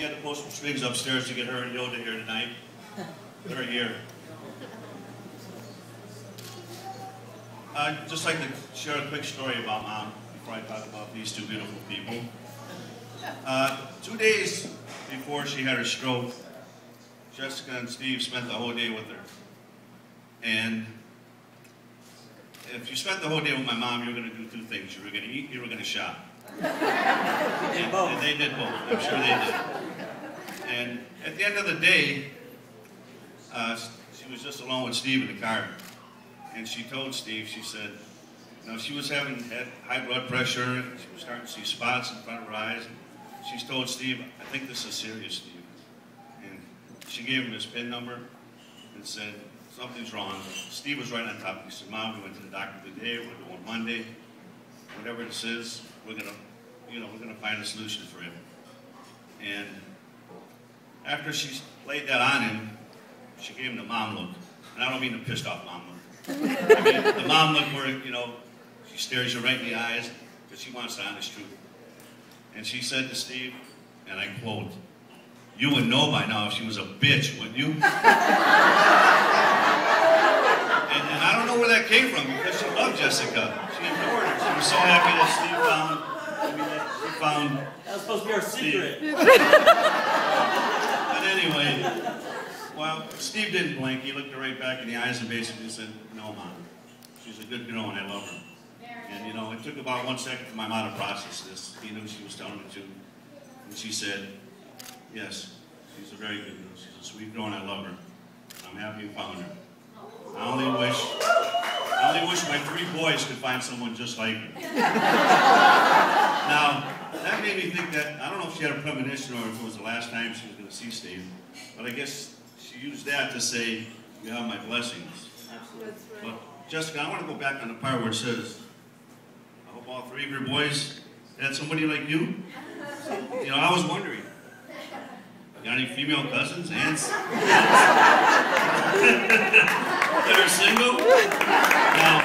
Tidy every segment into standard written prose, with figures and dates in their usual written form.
she had to post some strings upstairs to get her and Yoda here tonight. They're here. I'd just like to share a quick story about Mom before I talk about these two beautiful people. 2 days before she had her stroke, Jessica and Steve spent the whole day with her. And if you spent the whole day with my mom, you were going to do two things. You were going to eat, you were going to shop. And they did both. I'm sure they did. And at the end of the day, she was just alone with Steve in the car. And she told Steve, she said, you know, she was had high blood pressure, and she was starting to see spots in front of her eyes. And she told Steve, I think this is serious, Steve. And she gave him his PIN number and said, something's wrong. Steve was right on top. He said, Mom, we went to the doctor today, we're going Monday. Whatever this is, we're gonna find a solution for him. And after she laid that on him, she gave him the mom look. And I don't mean the pissed off mom look. I mean the mom look where, you know, she stares you right in the eyes because she wants the honest truth. And she said to Steve, and I quote, "You would know by now if she was a bitch, wouldn't you?" And I don't know where that came from because she loved Jessica. She adored her. She was so happy that Steve found. That was supposed to be our secret. But anyway, well, Steve didn't blink. He looked her right back in the eyes and basically said, "No, Mom, she's a good girl and I love her." And you know, it took about 1 second for my mom to process this. He knew she was telling the truth. And she said, "Yes, she's a very good girl. She's a sweet girl and I love her. And I'm happy you found her. I only wish my 3 boys could find someone just like her." Now, that made me think that, I don't know if she had a premonition or if it was the last time she was going to see Steve, but I guess she used that to say, "You have my blessings." Absolutely. But Jessica, I want to go back on the part where it says, I hope all 3 of your boys had somebody like you. So, you know, I was wondering, you got any female cousins, aunts? That are single? Now,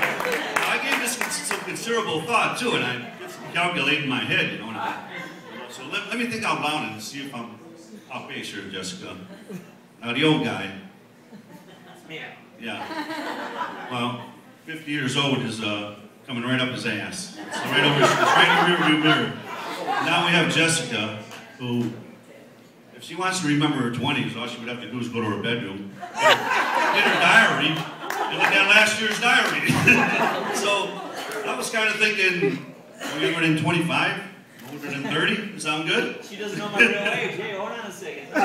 I gave this some considerable thought too, and I did some calculating in my head, you know what I mean? So let me think out loud and see if I'll face her, Jessica. Now, the old guy. Yeah. Well, 50 years old is coming right up his ass. It's right over, it's right in the rearview mirror. Now we have Jessica, who, if she wants to remember her 20s, all she would have to do is go to her bedroom, get her diary, and look at last year's diary. So I was kind of thinking, are we younger than 25? Older than 30? Does that sound good? She doesn't know my real age. Hey, hold on a second. I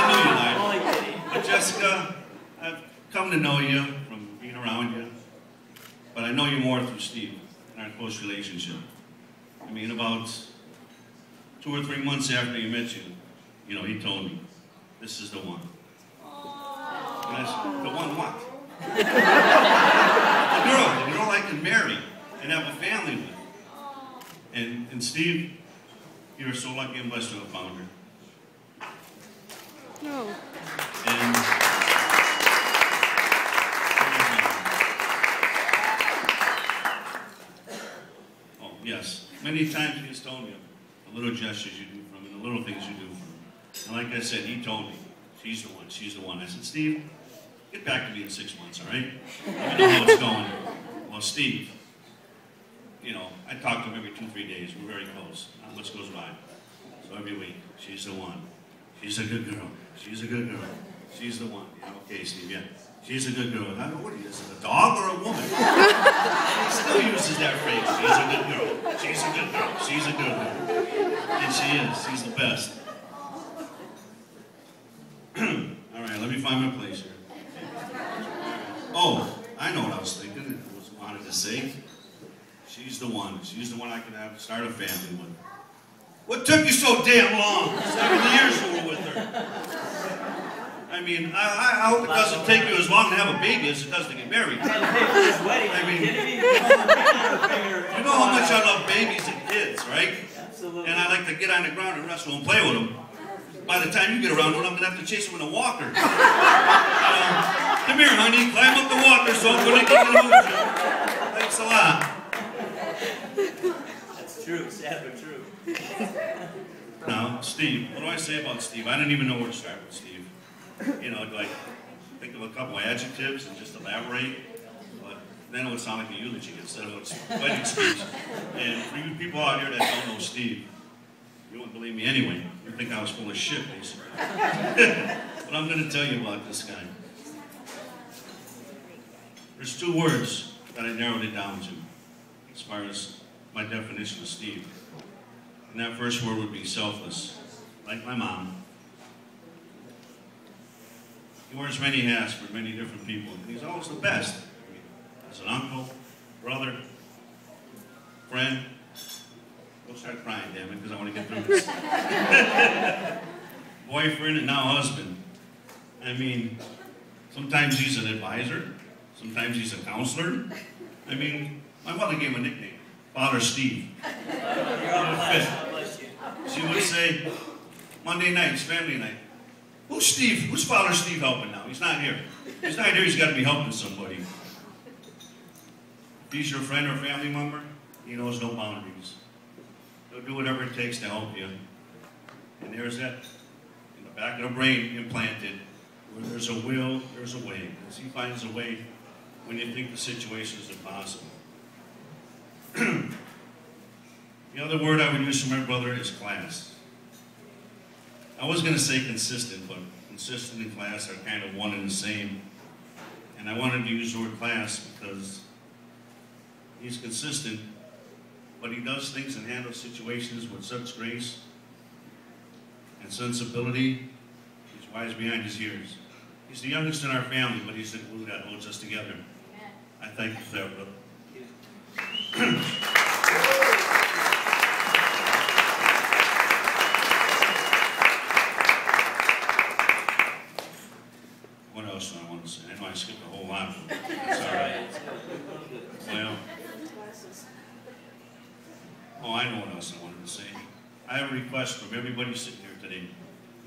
knew you lied. Only kidding. But Jessica, I've come to know you from being around you, but I know you more through Steve and our close relationship. I mean, about 2 or 3 months after he met you, you know, he told me, "This is the one." And I said, "The one what?" The girl I can marry and have a family with. And Steve, you're so lucky and blessed to have found her. No. And oh, yes. Many times he has told me the little gestures you do for him and the little things you do for him. And like I said, he told me, she's the one, she's the one. I said, "Steve, get back to me in 6 months, all right? Let me know how it's going." Well, Steve, you know, I talk to him every 2-3 days. We're very close. Not much goes by. So every week, she's the one. She's a good girl. She's a good girl. She's the one. Yeah, okay, Steve, yeah. She's a good girl. I don't know what he is, a dog or a woman? He still uses that phrase. She's a good girl. She's a good girl. She's a good girl. And she is. She's the best. All right, let me find my place here. Oh, I know what I was thinking. I wanted to say. She's the one. She's the one I can start a family with. What took you so damn long? 7 years you were with her. I mean, I hope it doesn't take you as long to have a baby as it does to get married. I mean, you know how much I love babies and kids, right? Absolutely. And I like to get on the ground and wrestle and play with them. By the time you get around to it, I'm going to have to chase them in a walker. Come here, honey, climb up the walker so I'm going to get you. Thanks a lot. That's true, sad but true. Now, Steve, what do I say about Steve? I didn't even know where to start with Steve. You know, like, think of a couple of adjectives and just elaborate. But then it would sound like a eulogy instead of a wedding speech. And for you people out here that don't know Steve, you wouldn't believe me anyway. You think I was full of shit, basically. But I'm going to tell you about this guy. There's 2 words that I narrowed it down to, as far as my definition of Steve. And that first word would be selfless, like my mom. He wears many hats for many different people, and he's always the best. As an uncle, brother, friend. Don't start crying, damn it, because I want to get through this. Boyfriend and now husband. I mean, sometimes he's an advisor, sometimes he's a counselor. I mean, my mother gave him a nickname, Father Steve. She would say, Monday nights, family night, who's Steve? Who's Father Steve helping now? He's not here. He's not here, he's got to be helping somebody. If he's your friend or family member, he knows no boundaries. He'll do whatever it takes to help you. And there's that, in the back of the brain implanted, where there's a will, there's a way. Because he finds a way when you think the situation is impossible. The other word I would use for my brother is class. I was going to say consistent, but consistent and class are kind of one and the same. And I wanted to use the word class because he's consistent, but he does things and handles situations with such grace and sensibility. He's wise behind his years. He's the youngest in our family, but he's the glue that holds us together. I thank you for that, brother. What else do I want to say? I know I skipped a whole lot. That's all right. Well, oh, I know what else I wanted to say. I have a request from everybody sitting here today.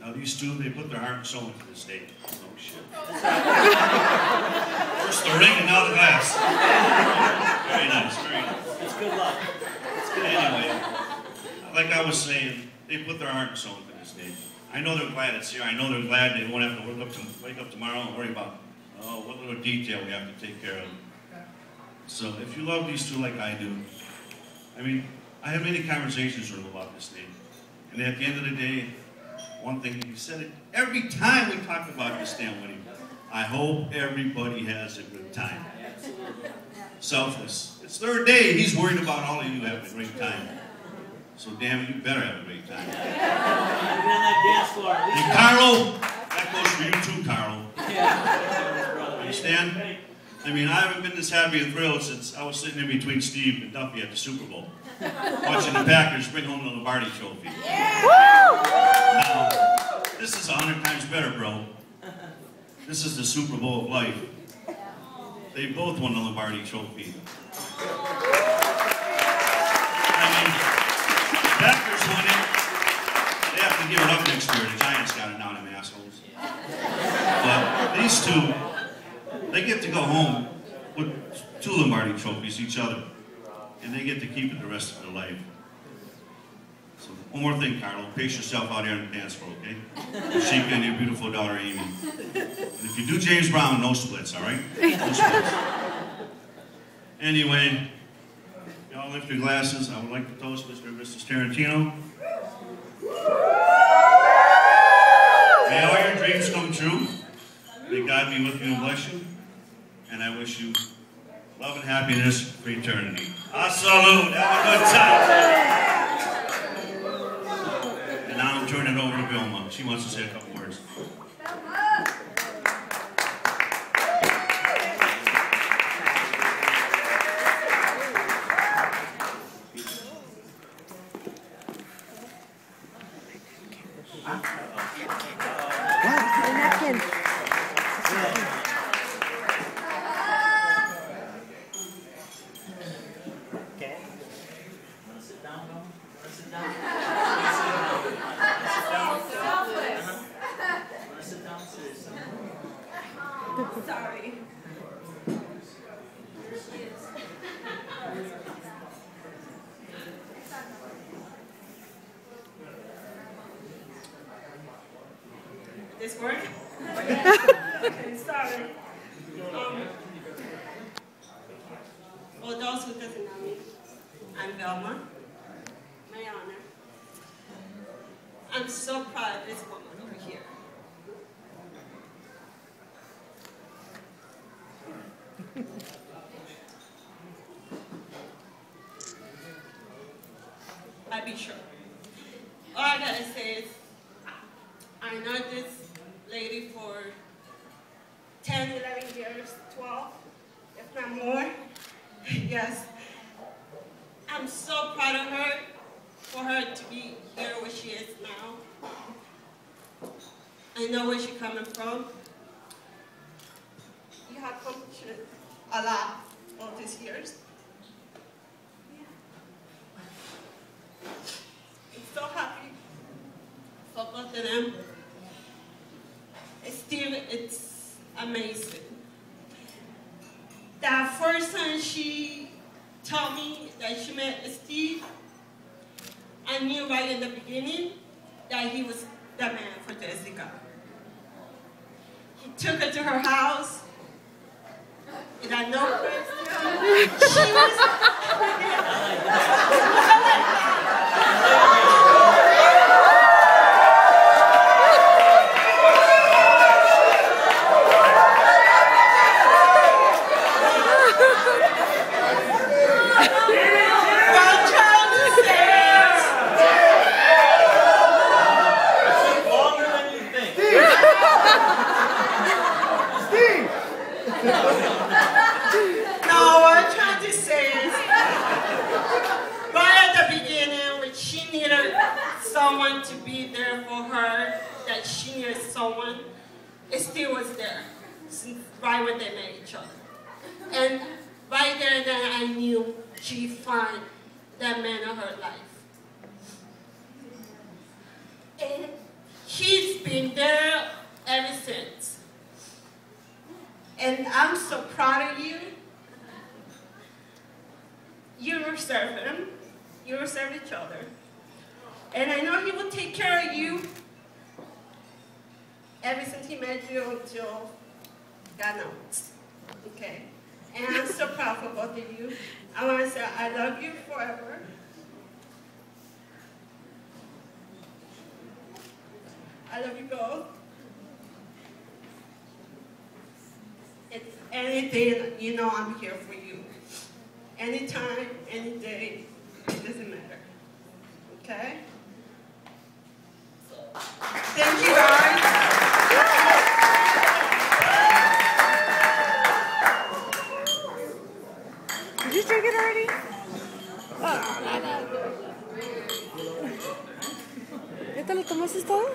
Now, these 2, they put their heart and soul into this day. Oh, shit. First the ring and now the glass. Very nice, very nice. It's good luck. It's good anyway, luck. like I was saying, they put their heart and soul into this day. I know they're glad it's here. I know they're glad they won't have to wake up tomorrow and worry about, oh, what little detail we have to take care of. So if you love these 2 like I do, I mean, I have many conversations with them about this day. And at the end of the day, one thing, he said it every time we talk about this damn wedding. I hope everybody has a good time. Selfless. It's their day. He's worried about all of you having a great time. So damn it, you better have a great time. Get on that dance floor. And Carlo, that goes for you too, Carlo. Yeah. Understand? I mean, I haven't been this happy and thrilled since I was sitting in between Steve and Duffy at the Super Bowl, watching the Packers bring home the Lombardi Trophy. Now, this is 100 times better, bro. This is the Super Bowl of life. They both won the Lombardi Trophy. I mean, the Packers won it. They have to give it up next year. The Giants got it now, them assholes. But these 2, they get to go home with 2 Lombardi trophies each other, and they get to keep it the rest of their life. So one more thing, Carlo, pace yourself out here on the dance floor, okay? Jessica and your beautiful daughter, Amy. And if you do James Brown, no splits, all right? No splits. Anyway, y'all lift your glasses. I would like to toast Mr. and Mrs. Tarantino. May all your dreams come true. May God be with you and bless you. And I wish you love and happiness for eternity. A salute. Have a good time. And now I'm turning it over to Vilma. She wants to say a couple words. Sorry. This work? Okay, sorry. For those who doesn't know me, I'm Velma. My honor. I'm so proud of this woman over here. I'll be sure. All I gotta say is, I know this lady for 10, 11 years, 12, if not more. Yes. I'm so proud of her, for her to be here where she is now. I know where she's coming from. You have accomplished a lot all these years. I'm so happy for both of them. Steve, it's amazing. That first time she told me that she met Steve, I knew right in the beginning that he was the man for Jessica. He took her to her house. And I know she was... No, what I'm trying to say is, right at the beginning, when she needed someone to be there for her, that she needed someone, Steve was there, right when they met each other. And right there and then I knew she found that man of her life. And he's been there ever since. And I'm so proud of you. You will serve him. You will serve each other. And I know he will take care of you ever since he met you until God knows. Okay? And I'm so proud for both of you. I want to say I love you forever. I love you both. It's anything, you know I'm here for you. Anytime, any day, it doesn't matter. Okay? Thank you, guys. Did you drink it already? ¿Ya te lo tomaste todo?